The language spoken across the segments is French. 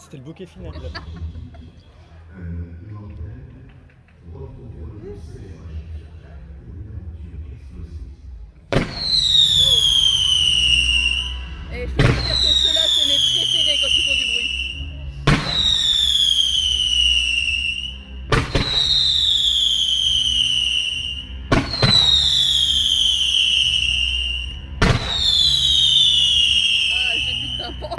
C'était le bouquet final. Là. Et je peux vous dire que ceux-là, c'est mes préférés quand ils font du bruit. Ah, j'ai plus de tympan.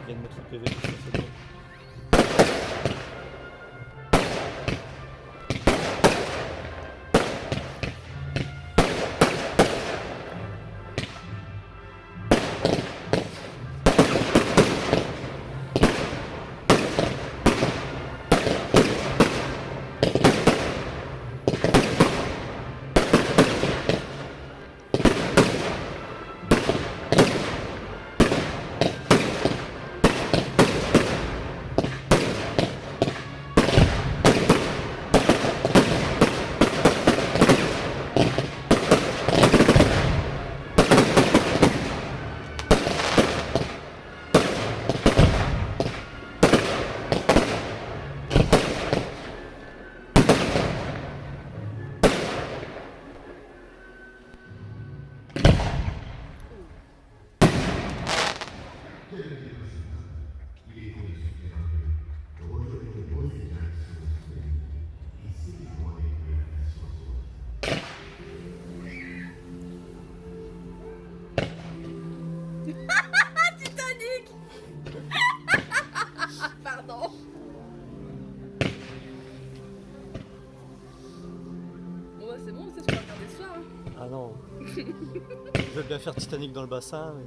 Il vient de mettre le PV sur cette zone. Titanic. Pardon. Bon bah c'est bon, c'est ce qu'on va regarder ce soir. Hein. Ah non. Je veux bien faire Titanic dans le bassin, mais...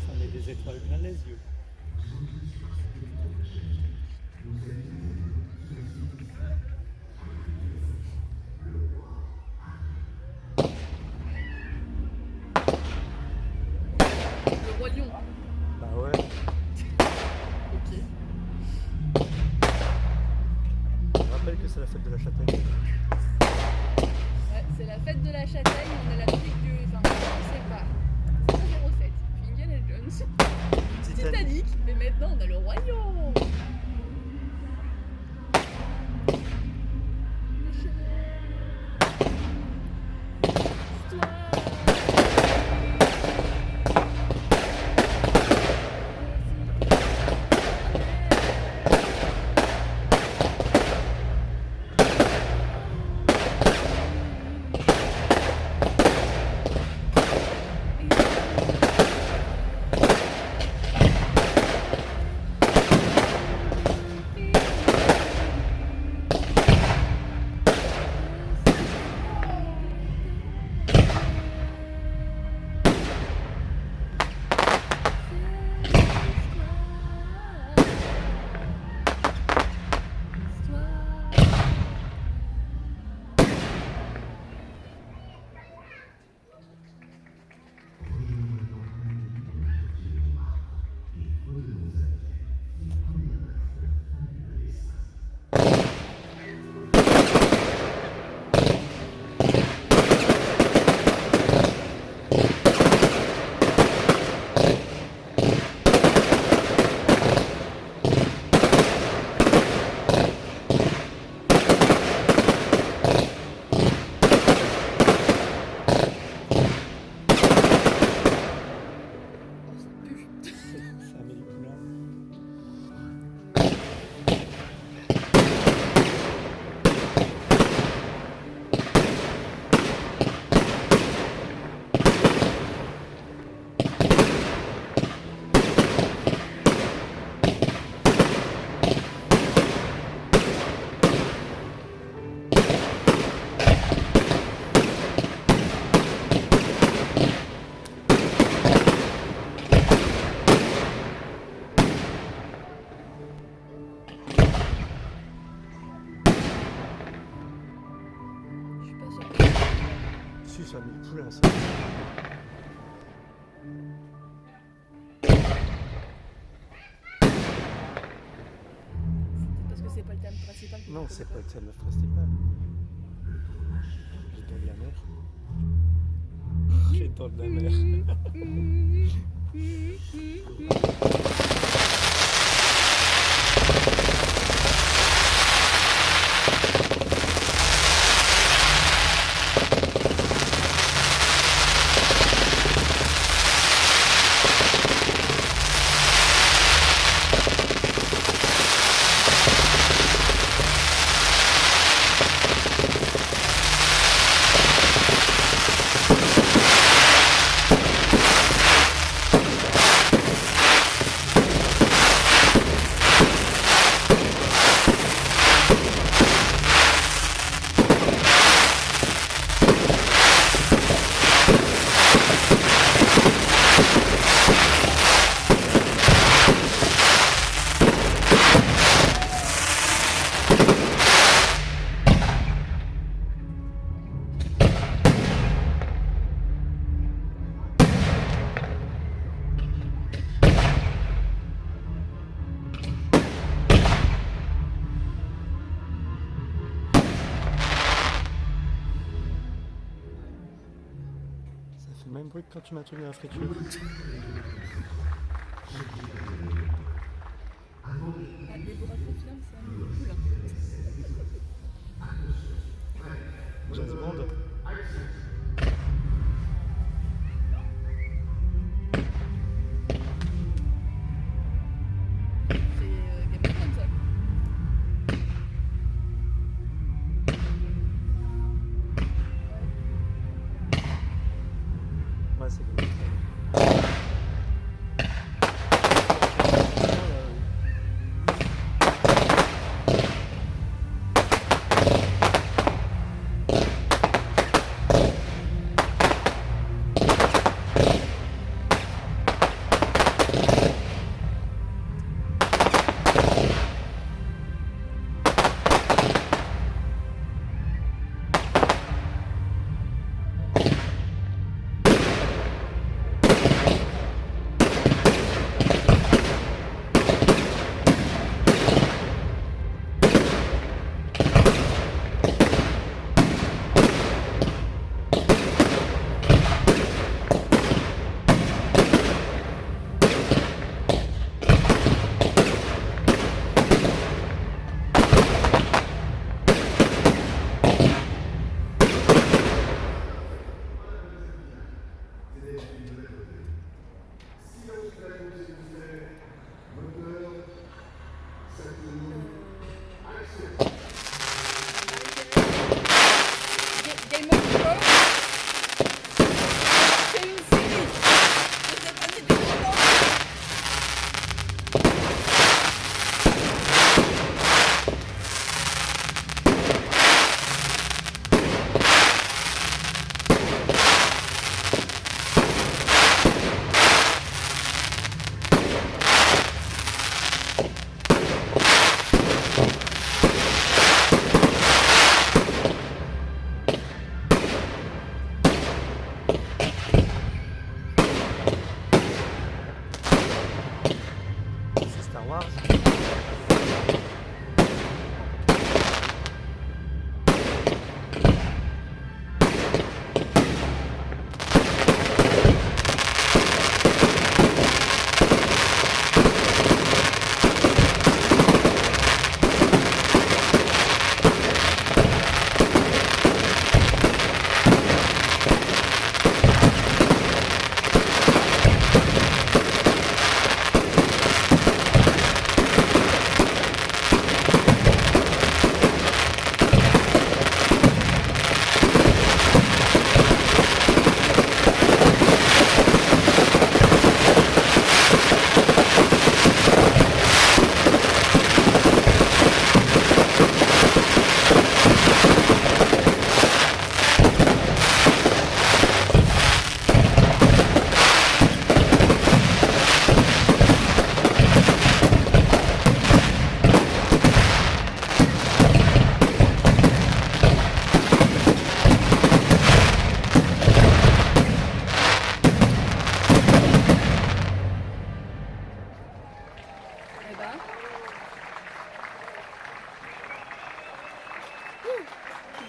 Ça met des étoiles plein les yeux. Le roi lion. Bah ouais. Ok. Je rappelle que c'est la fête de la châtaigne. Ouais, c'est la fête de la châtaigne, on a la musique du... Enfin, on sait pas. 007, puis Indiana Jones, Titanic, mais maintenant on a le royaume. Histoire. Si, ça a mis le poulain, ça. Parce que c'est pas le thème principal. Non, c'est pas le thème principal. Les dents de la mer. Les dents de la mer. C'est le même bruit que quand tu m'as tourné la friture. Ah, Déborah confirme, c'est un poulain. James Bond. C'est Game of Thrones, ça. Ouais, c'est Game of Thrones.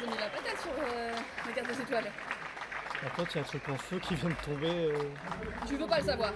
mis la patate sur la carte des étoiles. Par contre, il y a un truc en feu qui vient de tomber. Tu veux pas le savoir.